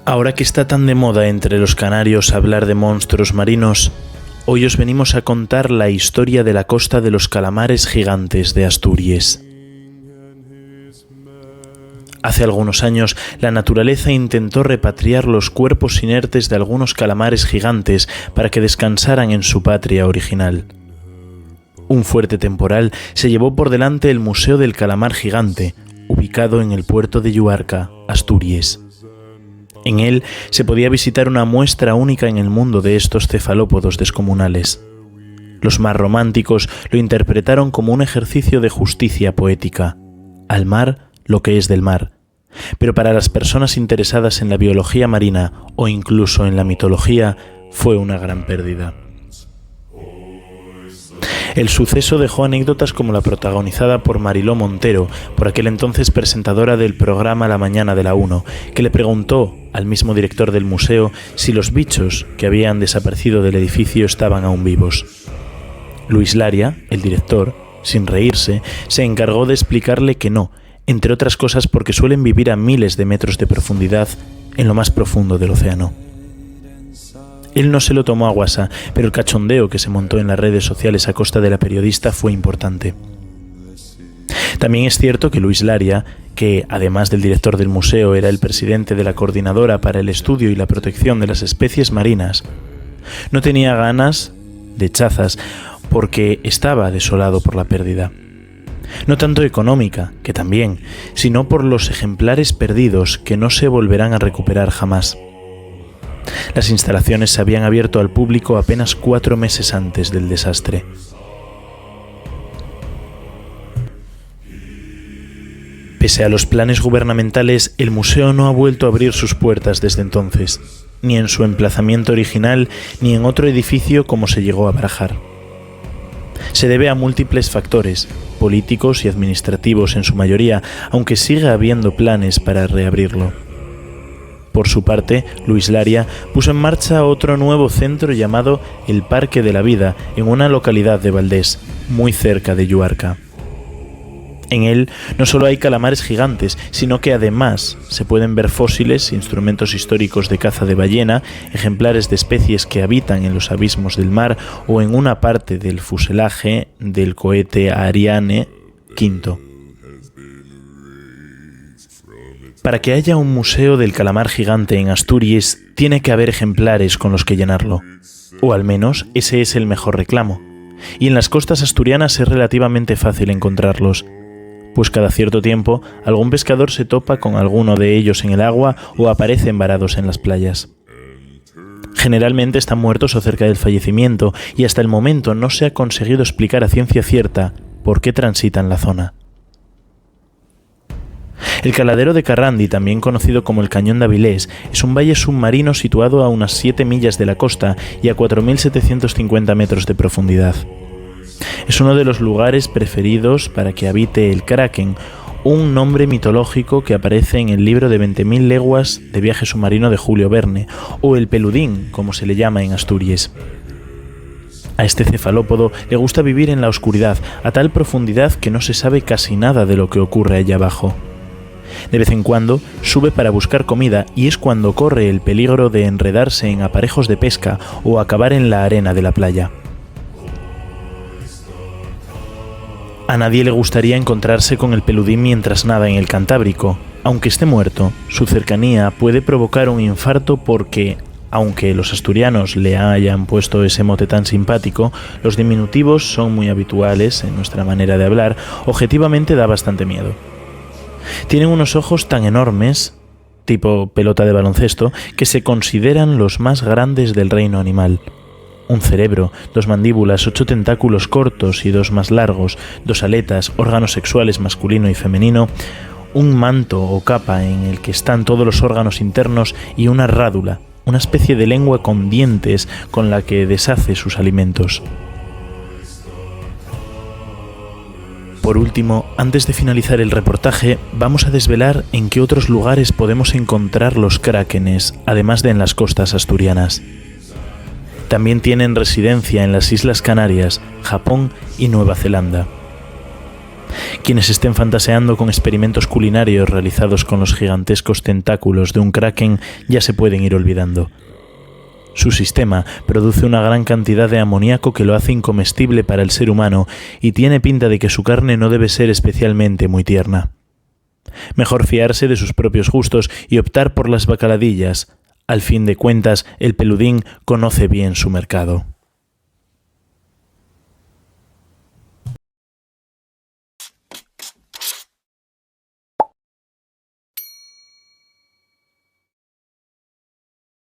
Ahora que está tan de moda entre los canarios hablar de monstruos marinos, hoy os venimos a contar la historia de la costa de los calamares gigantes de Asturias. Hace algunos años, la naturaleza intentó repatriar los cuerpos inertes de algunos calamares gigantes para que descansaran en su patria original. Un fuerte temporal se llevó por delante el Museo del Calamar Gigante, ubicado en el puerto de Lluarca, Asturias. En él se podía visitar una muestra única en el mundo de estos cefalópodos descomunales. Los más románticos lo interpretaron como un ejercicio de justicia poética. Al mar, lo que es del mar. Pero para las personas interesadas en la biología marina o incluso en la mitología, fue una gran pérdida. El suceso dejó anécdotas como la protagonizada por Mariló Montero, por aquel entonces presentadora del programa La Mañana de la 1, que le preguntó al mismo director del museo si los bichos que habían desaparecido del edificio estaban aún vivos. Luis Laria, el director, sin reírse, se encargó de explicarle que no, entre otras cosas porque suelen vivir a miles de metros de profundidad en lo más profundo del océano. Él no se lo tomó a guasa, pero el cachondeo que se montó en las redes sociales a costa de la periodista fue importante. También es cierto que Luis Laria, que además del director del museo era el presidente de la Coordinadora para el Estudio y la Protección de las Especies Marinas, no tenía ganas de chazas porque estaba desolado por la pérdida. No tanto económica, que también, sino por los ejemplares perdidos que no se volverán a recuperar jamás. Las instalaciones se habían abierto al público apenas 4 meses antes del desastre. Pese a los planes gubernamentales, el museo no ha vuelto a abrir sus puertas desde entonces, ni en su emplazamiento original, ni en otro edificio como se llegó a barajar. Se debe a múltiples factores, políticos y administrativos en su mayoría, aunque siga habiendo planes para reabrirlo. Por su parte, Luis Laria puso en marcha otro nuevo centro llamado el Parque de la Vida, en una localidad de Valdés, muy cerca de Lluarca. En él no solo hay calamares gigantes, sino que además se pueden ver fósiles, instrumentos históricos de caza de ballena, ejemplares de especies que habitan en los abismos del mar o en una parte del fuselaje del cohete Ariane V. Para que haya un museo del calamar gigante en Asturias, tiene que haber ejemplares con los que llenarlo. O al menos ese es el mejor reclamo. Y en las costas asturianas es relativamente fácil encontrarlos, pues cada cierto tiempo algún pescador se topa con alguno de ellos en el agua o aparecen varados en las playas. Generalmente están muertos o cerca del fallecimiento y hasta el momento no se ha conseguido explicar a ciencia cierta por qué transitan la zona. El caladero de Carrandi, también conocido como el Cañón de Avilés, es un valle submarino situado a unas 7 millas de la costa y a 4.750 metros de profundidad. Es uno de los lugares preferidos para que habite el Kraken, un nombre mitológico que aparece en el libro de 20.000 leguas de viaje submarino de Julio Verne, o el peludín, como se le llama en Asturias. A este cefalópodo le gusta vivir en la oscuridad, a tal profundidad que no se sabe casi nada de lo que ocurre allá abajo. De vez en cuando sube para buscar comida y es cuando corre el peligro de enredarse en aparejos de pesca o acabar en la arena de la playa. A nadie le gustaría encontrarse con el peludín mientras nada en el Cantábrico. Aunque esté muerto, su cercanía puede provocar un infarto porque, aunque los asturianos le hayan puesto ese mote tan simpático, los diminutivos son muy habituales en nuestra manera de hablar, objetivamente da bastante miedo. Tienen unos ojos tan enormes, tipo pelota de baloncesto, que se consideran los más grandes del reino animal. Un cerebro, 2 mandíbulas, 8 tentáculos cortos y 2 más largos, 2 aletas, órganos sexuales masculino y femenino, un manto o capa en el que están todos los órganos internos y una rádula, una especie de lengua con dientes con la que deshace sus alimentos. Por último, antes de finalizar el reportaje, vamos a desvelar en qué otros lugares podemos encontrar los krákenes, además de en las costas asturianas. También tienen residencia en las Islas Canarias, Japón y Nueva Zelanda. Quienes estén fantaseando con experimentos culinarios realizados con los gigantescos tentáculos de un kraken ya se pueden ir olvidando. Su sistema produce una gran cantidad de amoníaco que lo hace incomestible para el ser humano y tiene pinta de que su carne no debe ser especialmente muy tierna. Mejor fiarse de sus propios gustos y optar por las bacaladillas. Al fin de cuentas, el peludín conoce bien su mercado.